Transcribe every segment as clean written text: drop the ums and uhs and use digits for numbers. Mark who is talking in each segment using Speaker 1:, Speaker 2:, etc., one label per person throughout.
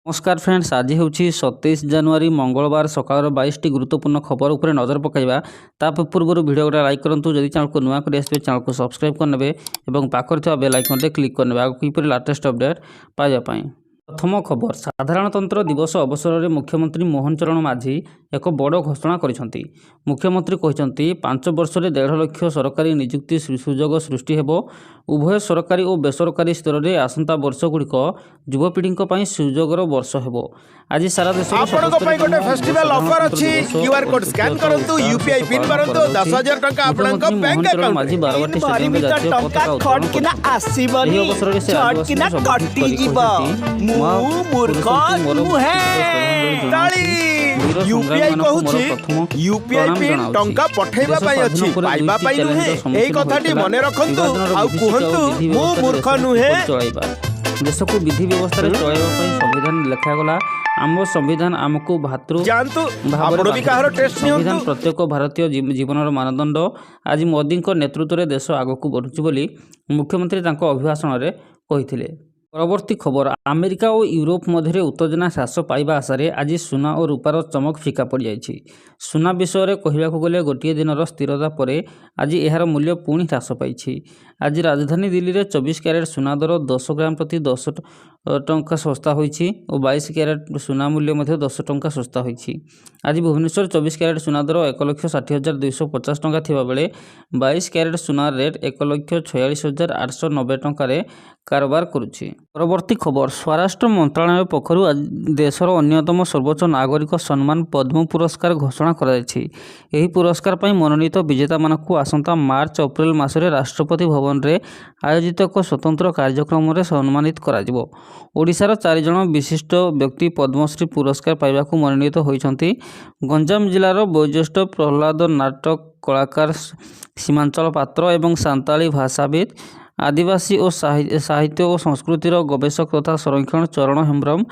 Speaker 1: नमस्कार फ्रेंड्स, आज हूँ 27 जनवरी मंगलवार सकाल 22टी गुरुत्वपूर्ण खबर उपर नजर पकाइबा। ताप पूर्व वीडियो गोटे लाइक करूँ, जदि चैनल को नुआ कर आसपे चैनल को सब्सक्राइब करने और पाखर बेल आइकन रे क्लिक करने आगे किपर लेटेस्ट अपडेट पाइबा। प्रथम खबर, साधारणतंत्र दिवस अवसर में मुख्यमंत्री मोहन चरण माझी एक बड़ घोषणा करिसेंती। मुख्यमंत्री कहते 5 वर्ष में 1.5 लाख सरकारी नियुक्ति सुजोग सृष्टि हेबो। उभय सरकारी और बेसरकारी स्तर में आसंता वर्ष गुड़िक युवपीढ़ी सुजोगर वर्ष हेबो। आज सारा देश
Speaker 2: गोटे फेस्टिवल ऑफर अछि। क्यूआर कोड स्कैन करंतु, यूपीआई पिन करंतु, 10,000 टका आपनका बैंक अकाउंट
Speaker 1: माझी बारवाटी स्टेडियम में जातीय पताका
Speaker 2: खट किना आसीबनी,
Speaker 1: अवसर में से
Speaker 2: छट किना कटि जीवा मूर्ख मुहे ताली। यूपीआई कहूछि यूपीआई पिन टंका पठेबा पई अछि, पाइबा पई नुहे। एई कथाटी मने रखंतु आ कुहंतु मु मूर्ख नुहे।
Speaker 1: देश को विधि व्यवस्था चलैबा संविधान लिखागला। आम संविधान आमको भातृ संविधान प्रत्येक भारतीय जीवन मानदंड। आज मोदी नेतृत्व में देश आगक बढ़ुची बोली मुख्यमंत्री अभिभाषण में कही। परवर्ती खबर, अमेरिका और यूरोप मध्य उत्तेजना ह्रास पाइबा आशार आज सुना और रूपार चमक फिका पड़ जाइए। सुना विषय में कहवाक गले गोटे दिन स्थिरता पर आज यार मूल्य पुणी ह्रास पाई। आज राजधानी दिल्ली में 24 क्यारेट सुना दर 10 ग्राम प्रति 10 टंका सस्ता होइछि और 22 क्यारेट सुना मूल्य 10 टंका सस्ता होइछि। आज भुवनेश्वर 24 क्यारेट सुना दर 1,60,250 टंका थिबा बेले 22 क्यारेट सुना रेट 1,46,890 टंकार कारोबार करुछि। परवर्ती खबर, स्वराष्ट्र मंत्रालय पक्षरु देशर अन्यतम सर्वोच्च नागरिक सम्मान पद्म पुरस्कार घोषणा कराଯାଇଛି। एही पुरस्कार पई मनोनीत विजेता मानकु आसंता मार्च अप्रैल मासरे राष्ट्रपति भवन रे आयोजित एक स्वतंत्र कार्यक्रम रे सम्मानित कराजिवो। ओडिशार 4 जण विशिष्ट व्यक्ति पद्मश्री पुरस्कार पाइबाकु मनोनीत होइछन्ति। गंजाम जिलार वयोज्येष्ठ प्रहलाद नाटक कलाकार सीमांचल पात्र एवं सांताली भाषाविद आदिवासी और साहित्य और संस्कृतिर गवेषक तथा संरक्षण चरण हेम्ब्रम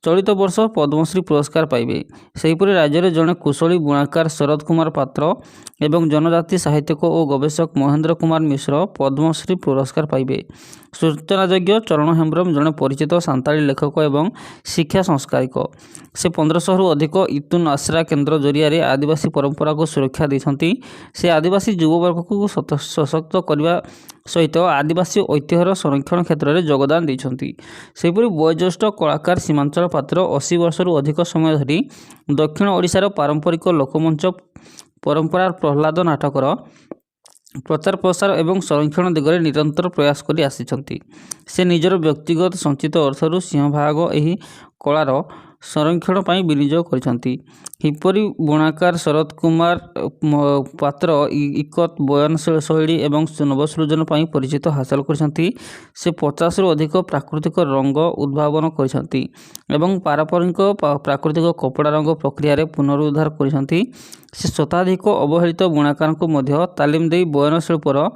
Speaker 1: चलित वर्ष पद्मश्री पुरस्कार पाइबे। सेहीपरि राज्य में जड़े कुशली बुणाकार शरद कुमार पात्र एवं जनजाति साहित्यक और गवेषक महेंद्र कुमार मिश्र पद्मश्री पुरस्कार पाइबे। सूचनायोग्य चरण हेम्ब्रम जड़े परिचित सांताली लेखक एवं शिक्षा संस्कारिक। से 1500 अधिक इतुन आश्रा केन्द्र जरिया आदिवासी परंपरा को सुरक्षा देते। से आदिवासी युववर्ग को सशक्त करने सहित आदिवासी ऐतिह्यर संरक्षण क्षेत्र में योगदान देते। सेहीपरि वयोज्येष्ठ कलाकार सीमांचल पात्र 80 वर्षरू अधिक समय धरी दक्षिण ओडिशार पारंपरिक लोकमंच परंपरा प्रहलाद नाटकर प्रचार प्रसार एवं संरक्षण दिगरे निरंतर प्रयास करी आसिछन्ति। से निजर व्यक्तिगत संचित अर्थरू सिंहभाग एही कलार संरक्षण पर विनियोग करिछन्ति। हिपरि बुणाकार शरद कुमार पात्र इकत बयान शैली एवं नवसृजन पर परिचित हासिल करिछन्ति। से 50 रु अधिक प्राकृतिक रंग उद्भावन करिछन्ति एवं पारंपरिक प्राकृतिक कपड़ा रंग प्रक्रिया रे पुनरुद्धार करिछन्ति। से शताधिक अवहेलित बुणाकार को मध्य तालीम दे बयान शिल्पर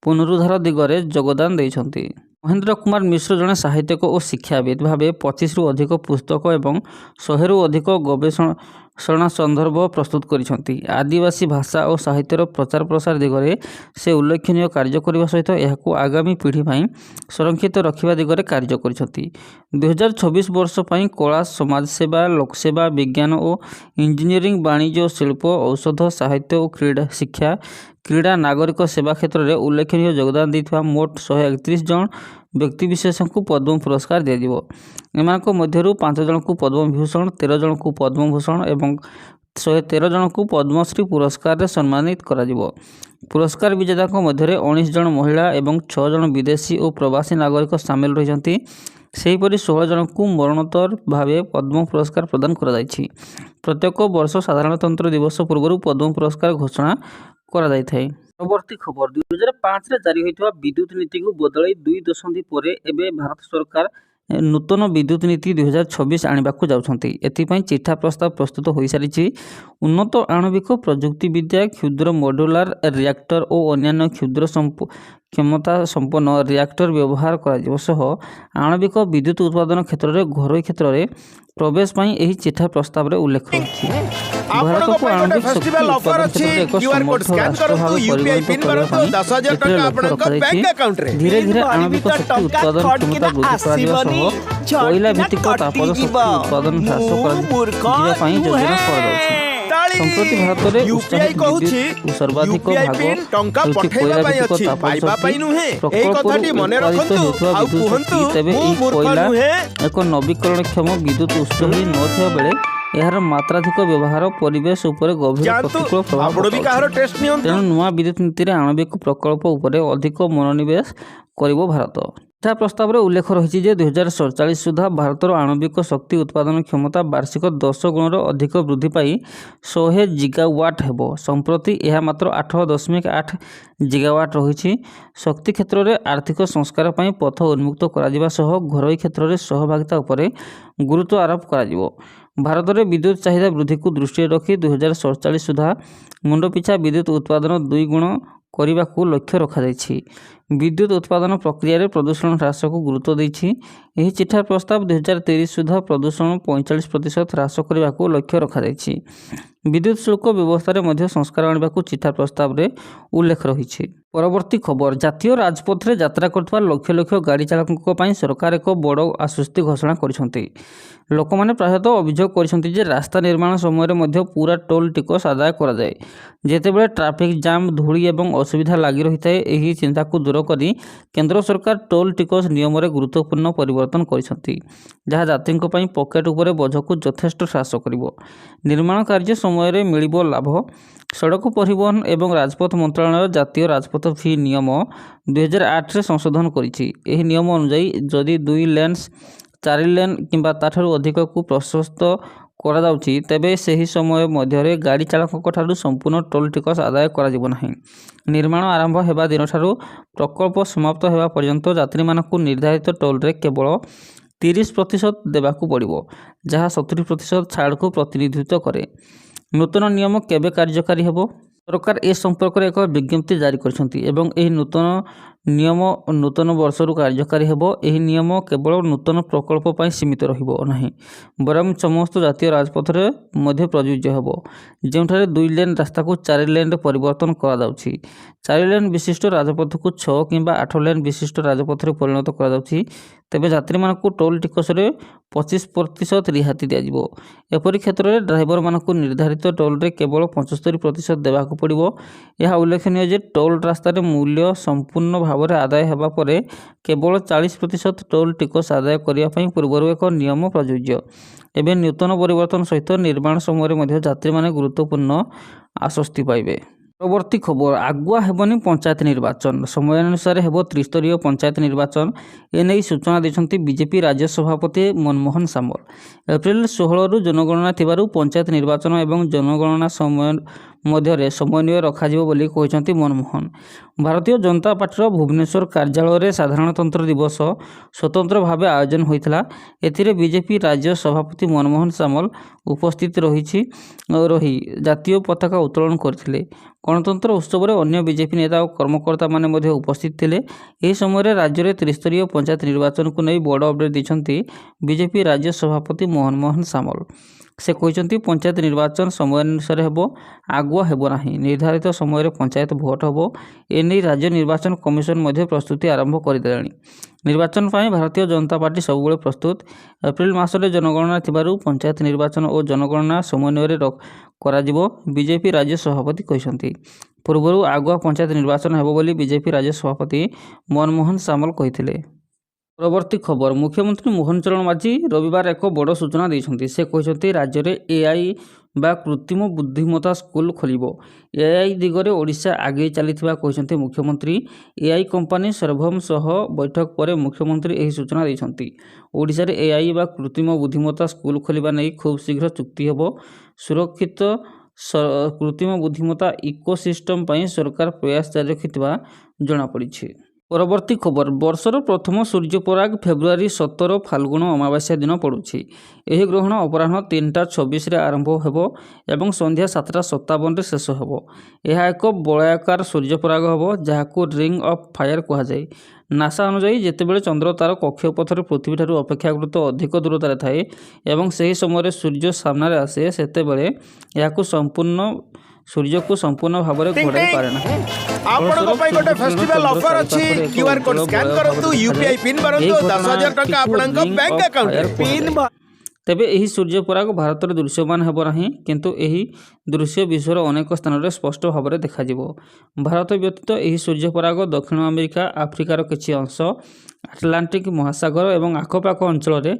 Speaker 1: पुनरुद्धार दिगरे योगदान देइछन्ति। महेंद्र कुमार मिश्र जड़े साहित्यक और शिक्षाविद भाव 25 रु अधिक पुस्तक एवं 100 रु अधिक गवेषणा संदर्भ प्रस्तुत करिसेंति। आदिवासी भाषा और साहित्यर प्रचार प्रसार दिगरे से उल्लेखनीय कार्य करने सहित यह आगामी पीढ़ी पर संरक्षित रखा दिगरे कार्य करिसेंति। 2026 वर्ष पर कला समाजसेवा लोकसेवा विज्ञान और इंजीनियरिंग वाणिज्य शिल्प औषध साहित्य और क्रीड़ा शिक्षा क्रीड़ा नागरिक सेवा क्षेत्र में उल्लेखनीय योगदान देथिबा मोट 131 जन व्यक्तिविशेष को पद्म पुरस्कार दिया। एमानक मध्यरु 5 जन को पद्म विभूषण, 13 जन को पद्मभूषण एवं 113 जन को पद्मश्री पुरस्कार रे सम्मानित कराजिवो। पुरस्कार विजेता मध्य 19 जन महिला एवं 6 जन विदेशी और प्रवासी नागरिक सामिल रहिसंती। सेहीपरि 16 जन को मरणोत्तर भावे पद्म पुरस्कार प्रदान करा जायछि। प्रत्येक वर्ष साधारणतंत्र दिवस पूर्व पद्म पुरस्कार घोषणा करा जाय थाए। परवर्ती खबर, 2005 रे जारी होइतबा विद्युत नीति को बदलाई 2 दशंधि परे एबे भारत सरकार नूतन विद्युत नीति 2026 आनिबाकू जाउछन्ति। एथिपई चिठा प्रस्ताव प्रस्तुत हो सारी। उन्नत आणविक प्रजुक्ति विद्या, क्षुद्र मॉड्यूलर रिएक्टर और अन्य क्षुद्र क्षमता संपन्न रिएक्टर व्यवहार करा सह आणविक विद्युत उत्पादन क्षेत्र में घरोई क्षेत्र में प्रवेश पई एही चिठा प्रस्ताव रे उल्लेख अछि।
Speaker 2: ଆପଣଙ୍କ ପାଇଁ ଗୋଟେ ଫେଷ୍ଟିଭାଲ ଅଫର ଅଛି କ୍ୟୁଆର କୋଡ ସ୍କାନ କରନ୍ତୁ ୟୁପିଆଇ ପିନ୍ କରନ୍ତୁ 10,000 ଟଙ୍କା ଆପଣଙ୍କ ବ୍ୟାଙ୍କ ଆକାଉଣ୍ଟରେ
Speaker 1: ଧୀରେ ଧୀରେ ଆଣବିକ ଶକ୍ତି ଉତ୍ପାଦନ କ୍ଷମତା ବୃଦ୍ଧି କରାଯିବା ସହ କୋଇଲା ଭିତ୍ତିକ ତାପଜ ଶକ୍ତି ଉତ୍ପାଦନ ହ୍ରାସ କରାଯିବା ପାଇଁ ଯୋଜନା କରାଯାଉଛି। ସମ୍ପ୍ରତି ଭାରତରେ
Speaker 2: ୟୁପିଆଇ କହୁଛି
Speaker 1: ସର୍ବାଧିକ ଭାଗ
Speaker 2: ଟଙ୍କା ପଠେଇବା ପାଇଁ ଅଛି ପାଇବା ପାଇଁ ନୁହେଁ। ଏହି କଥାଟି ମନେ ରଖନ୍ତୁ ଆଉ କୁହନ୍ତୁ
Speaker 1: ତେବେ
Speaker 2: ମୁଁ
Speaker 1: ଏହି
Speaker 2: ମୂର୍ଖ
Speaker 1: କୋଇଲା
Speaker 2: ନୁହେଁ।
Speaker 1: ଏକ ନବୀକରଣକ୍ଷମ ବିଦ୍ୟୁତ ଉତ୍ସ ହୋଇ ନଥିବା ବେଳେ ଏହାର ମାତ୍ରାଧିକ ବ୍ୟବହାର ପରିବେଶ ଉପରେ ଗଭୀର
Speaker 2: ଯାଆନ୍ତୁ
Speaker 1: ପ୍ରତିକୂଳ ପ୍ରଭାବ
Speaker 2: ଆପଣ ବି କାହାର
Speaker 1: ପକାଉଛି।
Speaker 2: ଟେଷ୍ଟ ନିଅନ୍ତୁ।
Speaker 1: ତେଣୁ ନୂଆ ବିଦ୍ୟୁତ ନୀତିରେ ଆଣବିକ ପ୍ରକଳ୍ପ ଉପରେ ଅଧିକ ମନୋନିବେଶ କରିବ ଭାରତ। ଏହା ପ୍ରସ୍ତାବରେ ଉଲ୍ଲେଖ ରହିଛି ଯେ 2047 ସୁଦ୍ଧା ଭାରତର ଆଣବିକ ଶକ୍ତି ଉତ୍ପାଦନ କ୍ଷମତା ବାର୍ଷିକ 10 ଗୁଣର ଅଧିକ ବୃଦ୍ଧି ପାଇ 100 ଜିଗାୱାଟ୍ ହେବ। ସମ୍ପ୍ରତି ଏହା ମାତ୍ର 8.8 ଜିଗାୱାଟ୍ ରହିଛି। ଶକ୍ତି କ୍ଷେତ୍ରରେ ଆର୍ଥିକ ସଂସ୍କାର ପାଇଁ ପଥ ଉନ୍ମୁକ୍ତ କରାଯିବା ସହ ଘରୋଇ କ୍ଷେତ୍ରରେ ସହଭାଗିତା ଉପରେ ଗୁରୁତ୍ୱ ଆରୋପ କରାଯିବ। ଭାରତରେ ବିଦ୍ୟୁତ ଚାହିଦା ବୃଦ୍ଧିକୁ ଦୃଷ୍ଟିରେ ରଖି 2047 ସୁଦ୍ଧା ମୁଣ୍ଡପିଛା ବିଦ୍ୟୁତ ଉତ୍ପାଦନ 2 ଗୁଣ କରିବାକୁ ଲକ୍ଷ୍ୟ ରଖାଯାଇଛି। ବିଦ୍ୟୁତ ଉତ୍ପାଦନ ପ୍ରକ୍ରିୟାରେ ପ୍ରଦୂଷଣ ହ୍ରାସକୁ ଗୁରୁତ୍ୱ ଦେଇଛି। ଏହି ଚିଠା ପ୍ରସ୍ତାବ 2030 ସୁଦ୍ଧା ପ୍ରଦୂଷଣ 45% ହ୍ରାସ କରିବାକୁ ଲକ୍ଷ୍ୟ ରଖାଯାଇଛି। ବିଦ୍ୟୁତ ଶୁଳ୍କ ବ୍ୟବସ୍ଥାରେ ମଧ୍ୟ ସଂସ୍କାର ଆଣିବାକୁ ଚିଠା ପ୍ରସ୍ତାବରେ ଉଲ୍ଲେଖ ରହିଛି। ପରବର୍ତ୍ତୀ ଖବର, ଜାତୀୟ ରାଜପଥରେ ଯାତ୍ରା କରୁଥିବା ଲକ୍ଷ ଲକ୍ଷ ଗାଡ଼ି ଚାଳକଙ୍କ ପାଇଁ ସରକାର ଏକ ବଡ଼ ଆଶ୍ୱସ୍ତି ଘୋଷଣା କରିଛନ୍ତି। ଲୋକମାନେ ପ୍ରାୟତଃ ଅଭିଯୋଗ କରିଛନ୍ତି ଯେ ରାସ୍ତା ନିର୍ମାଣ ସମୟରେ ମଧ୍ୟ ପୂରା ଟୋଲ୍ ଟିକସ ଆଦାୟ କରାଯାଏ। ଯେତେବେଳେ ଟ୍ରାଫିକ୍ ଜାମ୍, ଧୂଳି ଏବଂ ଅସୁବିଧା ଲାଗି ରହିଥାଏ, ଏହି ଚିନ୍ତାକୁ ଦୂର କରି କେନ୍ଦ୍ର ସରକାର ଟୋଲ୍ ଟିକସ ନିୟମରେ ଗୁରୁତ୍ୱପୂର୍ଣ୍ଣ ପରିବର୍ତ୍ତନ କରିଛନ୍ତି, ଯାହା ଯାତ୍ରୀଙ୍କ ପାଇଁ ପକେଟ୍ ଉପରେ ବୋଝକୁ ଯଥେଷ୍ଟ ହ୍ରାସ କରିବ। ନିର୍ମାଣ କାର୍ଯ୍ୟ ସମୟରେ ମିଳିବ ଲାଭ। ସଡ଼କ ପରିବହନ ଏବଂ ରାଜପଥ ମନ୍ତ୍ରଣାଳୟ ଜାତୀୟ ରାଜପଥ ଫି ନିୟମ 2008ରେ ସଂଶୋଧନ କରିଛି। ଏହି ନିୟମ ଅନୁଯାୟୀ ଯଦି 2 ଲେନ୍ସ 4 ଲେନ୍ କିମ୍ବା ତାଠାରୁ ଅଧିକକୁ ପ୍ରଶସ୍ତ କରାଯାଉଛି, ତେବେ ସେହି ସମୟ ମଧ୍ୟରେ ଗାଡ଼ି ଚାଳକଙ୍କଠାରୁ ସମ୍ପୂର୍ଣ୍ଣ ଟୋଲ୍ ଟିକସ ଆଦାୟ କରାଯିବ ନାହିଁ। ନିର୍ମାଣ ଆରମ୍ଭ ହେବା ଦିନଠାରୁ ପ୍ରକଳ୍ପ ସମାପ୍ତ ହେବା ପର୍ଯ୍ୟନ୍ତ ଯାତ୍ରୀମାନଙ୍କୁ ନିର୍ଦ୍ଧାରିତ ଟୋଲ୍ରେ କେବଳ 30% ଦେବାକୁ ପଡ଼ିବ, ଯାହା 70% ଛାଡ଼କୁ ପ୍ରତିନିଧିତ୍ୱ କରେ। ନୂତନ ନିୟମ କେବେ କାର୍ଯ୍ୟକାରୀ ହେବ? ସରକାର ଏ ସମ୍ପର୍କରେ ଏକ ବିଜ୍ଞପ୍ତି ଜାରି କରିଛନ୍ତି ଏବଂ ଏହି ନୂତନ ନିୟମ ନୂତନ ବର୍ଷରୁ କାର୍ଯ୍ୟକାରୀ ହେବ। ଏହି ନିୟମ କେବଳ ନୂତନ ପ୍ରକଳ୍ପ ପାଇଁ ସୀମିତ ରହିବ ନାହିଁ, ବରଂ ସମସ୍ତ ଜାତୀୟ ରାଜପଥରେ ମଧ୍ୟ ପ୍ରଯୁଜ୍ୟ ହେବ, ଯେଉଁଠାରେ 2 ଲେନ୍ ରାସ୍ତାକୁ 4 ଲେନ୍ରେ ପରିବର୍ତ୍ତନ କରାଯାଉଛି। 4 ଲେନ୍ ବିଶିଷ୍ଟ ରାଜପଥକୁ 6 କିମ୍ବା 8 ଲେନ୍ ବିଶିଷ୍ଟ ରାଜପଥରେ ପରିଣତ କରାଯାଉଛି, ତେବେ ଯାତ୍ରୀମାନଙ୍କୁ ଟୋଲ୍ ଟିକସରେ 25% ରିହାତି ଦିଆଯିବ। ଏପରି କ୍ଷେତ୍ରରେ ଡ୍ରାଇଭରମାନଙ୍କୁ ନିର୍ଦ୍ଧାରିତ ଟୋଲ୍ରେ କେବଳ 75% ଦେବାକୁ ପଡ଼ିବ। ଏହା ଉଲ୍ଲେଖନୀୟ ଯେ ଟୋଲ୍ ରାସ୍ତାରେ ମୂଲ୍ୟ ସମ୍ପୂର୍ଣ୍ଣ ଭାବରେ ଆଦାୟ ହେବା ପରେ କେବଳ 40% ଟୋଲ୍ ଟିକସ ଆଦାୟ କରିବା ପାଇଁ ପୂର୍ବରୁ ଏକ ନିୟମ ପ୍ରଯୁଜ୍ୟ। ଏବେ ନୂତନ ପରିବର୍ତ୍ତନ ସହିତ ନିର୍ମାଣ ସମୟରେ ମଧ୍ୟ ଯାତ୍ରୀମାନେ ଗୁରୁତ୍ୱପୂର୍ଣ୍ଣ ଆଶ୍ୱସ୍ତି ପାଇବେ। ପରବର୍ତ୍ତୀ ଖବର, ଆଗୁଆ ହେବନି ପଞ୍ଚାୟତ ନିର୍ବାଚନ, ସମୟାନୁସାରେ ହେବ ତ୍ରିସ୍ତରୀୟ ପଞ୍ଚାୟତ ନିର୍ବାଚନ। ଏନେଇ ସୂଚନା ଦେଇଛନ୍ତି ବିଜେପି ରାଜ୍ୟ ସଭାପତି ମନମୋହନ ସାମଲ। ଏପ୍ରିଲ 16ରୁ ଜନଗଣନା ଥିବାରୁ ପଞ୍ଚାୟତ ନିର୍ବାଚନ ଏବଂ ଜନଗଣନା ସମୟ ମଧ୍ୟରେ ସମନ୍ୱୟ ରଖାଯିବ ବୋଲି କହିଛନ୍ତି ମନମୋହନ। ଭାରତୀୟ ଜନତା ପାର୍ଟିର ଭୁବନେଶ୍ୱର କାର୍ଯ୍ୟାଳୟରେ ସାଧାରଣତନ୍ତ୍ର ଦିବସ ସ୍ୱତନ୍ତ୍ର ଭାବେ ଆୟୋଜନ ହୋଇଥିଲା। ଏଥିରେ ବିଜେପି ରାଜ୍ୟ ସଭାପତି ମନମୋହନ ସାମଲ ଉପସ୍ଥିତ ରହି ଜାତୀୟ ପତାକା ଉତ୍ତୋଳନ କରିଥିଲେ। ଗଣତନ୍ତ୍ର ଉତ୍ସବରେ ଅନ୍ୟ ବିଜେପି ନେତା ଓ କର୍ମକର୍ତ୍ତାମାନେ ମଧ୍ୟ ଉପସ୍ଥିତ ଥିଲେ। ଏହି ସମୟରେ ରାଜ୍ୟରେ ତ୍ରିସ୍ତରୀୟ ପଞ୍ଚାୟତ ନିର୍ବାଚନକୁ ନେଇ ବଡ଼ ଅପଡେଟ୍ ଦେଇଛନ୍ତି ବିଜେପି ରାଜ୍ୟ ସଭାପତି ମନମୋହନ ସାମଲ। ସେ କହିଛନ୍ତି ପଞ୍ଚାୟତ ନିର୍ବାଚନ ସମୟାନୁସାରେ ହେବ, ଆଗୁଆ ହେବ ନାହିଁ। ନିର୍ଦ୍ଧାରିତ ସମୟରେ ପଞ୍ଚାୟତ ଭୋଟ୍ ହେବ। ଏନେଇ ରାଜ୍ୟ ନିର୍ବାଚନ କମିଶନ ମଧ୍ୟ ପ୍ରସ୍ତୁତି ଆରମ୍ଭ କରିଦେଲାଣି। ନିର୍ବାଚନ ପାଇଁ ଭାରତୀୟ ଜନତା ପାର୍ଟି ସବୁବେଳେ ପ୍ରସ୍ତୁତ। ଏପ୍ରିଲ ମାସରେ ଜନଗଣନା ଥିବାରୁ ପଞ୍ଚାୟତ ନିର୍ବାଚନ ଓ ଜନଗଣନା ସମନ୍ୱୟରେ କରାଯିବ, ବିଜେପି ରାଜ୍ୟ ସଭାପତି କହିଛନ୍ତି। ପୂର୍ବରୁ ଆଗୁଆ ପଞ୍ଚାୟତ ନିର୍ବାଚନ ହେବ ବୋଲି ବିଜେପି ରାଜ୍ୟ ସଭାପତି ମନମୋହନ ସାମଲ କହିଥିଲେ। ପରବର୍ତ୍ତୀ ଖବର, ମୁଖ୍ୟମନ୍ତ୍ରୀ ମୋହନ ଚରଣ ମାଝୀ ରବିବାର ଏକ ବଡ଼ ସୂଚନା ଦେଇଛନ୍ତି। ସେ କହିଛନ୍ତି ରାଜ୍ୟରେ ଏଆଇ ବା କୃତ୍ରିମ ବୁଦ୍ଧିମତ୍ତା ସ୍କୁଲ ଖୋଲିବ। ଏଆଇ ଦିଗରେ ଓଡ଼ିଶା ଆଗେଇ ଚାଲିଥିବା କହିଛନ୍ତି ମୁଖ୍ୟମନ୍ତ୍ରୀ। ଏଆଇ କମ୍ପାନୀ ସର୍ଭମ ସହ ବୈଠକ ପରେ ମୁଖ୍ୟମନ୍ତ୍ରୀ ଏହି ସୂଚନା ଦେଇଛନ୍ତି। ଓଡ଼ିଶାରେ ଏଆଇ ବା କୃତ୍ରିମ ବୁଦ୍ଧିମତ୍ତା ସ୍କୁଲ ଖୋଲିବା ନେଇ ଖୁବ୍ ଶୀଘ୍ର ଚୁକ୍ତି ହେବ। ସୁରକ୍ଷିତ କୃତ୍ରିମ ବୁଦ୍ଧିମତ୍ତା ଇକୋସିଷ୍ଟମ ପାଇଁ ସରକାର ପ୍ରୟାସ ଜାରି ରଖିଥିବା ଜଣାପଡ଼ିଛି। ପରବର୍ତ୍ତୀ ଖବର ବର୍ଷର ପ୍ରଥମ ସୂର୍ଯ୍ୟପରାଗ ଫେବୃଆରୀ 17 ଫାଲ୍ଗୁନ ଅମାବାସ୍ୟା ଦିନ ପଡ଼ୁଛି। ଏହି ଗ୍ରହଣ ଅପରାହ୍ନ 3:26ରେ ଆରମ୍ଭ ହେବ ଏବଂ ସନ୍ଧ୍ୟା 7:57ରେ ଶେଷ ହେବ। ଏହା ଏକ ବଳୟାକାର ସୂର୍ଯ୍ୟପରାଗ ହେବ ଯାହାକୁ ରିଙ୍ଗ ଅଫ୍ ଫାୟାର କୁହାଯାଏ। ନାସା ଅନୁଯାୟୀ ଯେତେବେଳେ ଚନ୍ଦ୍ର ତାର କକ୍ଷପଥରେ ପୃଥିବୀଠାରୁ ଅପେକ୍ଷାକୃତ ଅଧିକ ଦୂରତାରେ ଥାଏ ଏବଂ ସେହି ସମୟରେ ସୂର୍ଯ୍ୟ ସାମ୍ନାରେ ଆସେ ସେତେବେଳେ ସୂର୍ଯ୍ୟକୁ ସମ୍ପୂର୍ଣ୍ଣ ଭାବରେ ଘୋଡ଼ାଇ ପାରେ ନାହିଁ।
Speaker 2: ଆପଣଙ୍କ ପାଇଁ ଗୋଟେ ଫେଷ୍ଟିଭାଲ ଅଫର ଅଛି। କ୍ୟୁଆର କୋଡ ସ୍କାନ କରନ୍ତୁ, ୟୁପିଆଇ ପିନ୍ ମାରନ୍ତୁ, 10,000 ଟଙ୍କା ଆପଣଙ୍କ ବ୍ୟାଙ୍କ ଆକାଉଣ୍ଟରେ ପିନ୍।
Speaker 1: ତେବେ ଏହି ସୂର୍ଯ୍ୟପରାଗ ଭାରତରେ ଦୃଶ୍ୟମାନ ହେବ ନାହିଁ, କିନ୍ତୁ ଏହି ଦୃଶ୍ୟ ବିଶ୍ୱର ଅନେକ ସ୍ଥାନରେ ସ୍ପଷ୍ଟ ଭାବରେ ଦେଖାଯିବ। ଭାରତ ବ୍ୟତୀତ ଏହି ସୂର୍ଯ୍ୟପରାଗ ଦକ୍ଷିଣ ଆମେରିକା, ଆଫ୍ରିକାର କିଛି ଅଂଶ, ଆଟଲାଣ୍ଟିକ୍ ମହାସାଗର ଏବଂ ଆଖପାଖ ଅଞ୍ଚଳରେ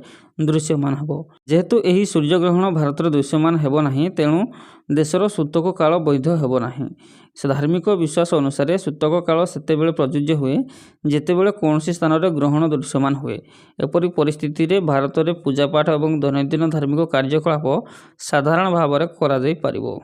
Speaker 1: ଦୃଶ୍ୟମାନ ହେବ। ଯେହେତୁ ଏହି ସୂର୍ଯ୍ୟଗ୍ରହଣ ଭାରତରେ ଦୃଶ୍ୟମାନ ହେବ ନାହିଁ, ତେଣୁ ଦେଶର ସୂତକ କାଳ ବୈଧ ହେବ ନାହିଁ। ଧାର୍ମିକ ବିଶ୍ୱାସ ଅନୁସାରେ ସୂତକ କାଳ ସେତେବେଳେ ପ୍ରଯୁଜ୍ୟ ହୁଏ ଯେତେବେଳେ କୌଣସି ସ୍ଥାନରେ ଗ୍ରହଣ ଦୃଶ୍ୟମାନ ହୁଏ। ଏପରି ପରିସ୍ଥିତିରେ ଭାରତରେ ପୂଜାପାଠ ଏବଂ ଦୈନନ୍ଦିନ ଧାର୍ମିକ କାର୍ଯ୍ୟକଳାପ ସାଧାରଣ ଭାବରେ କରାଯାଇପାରିବ।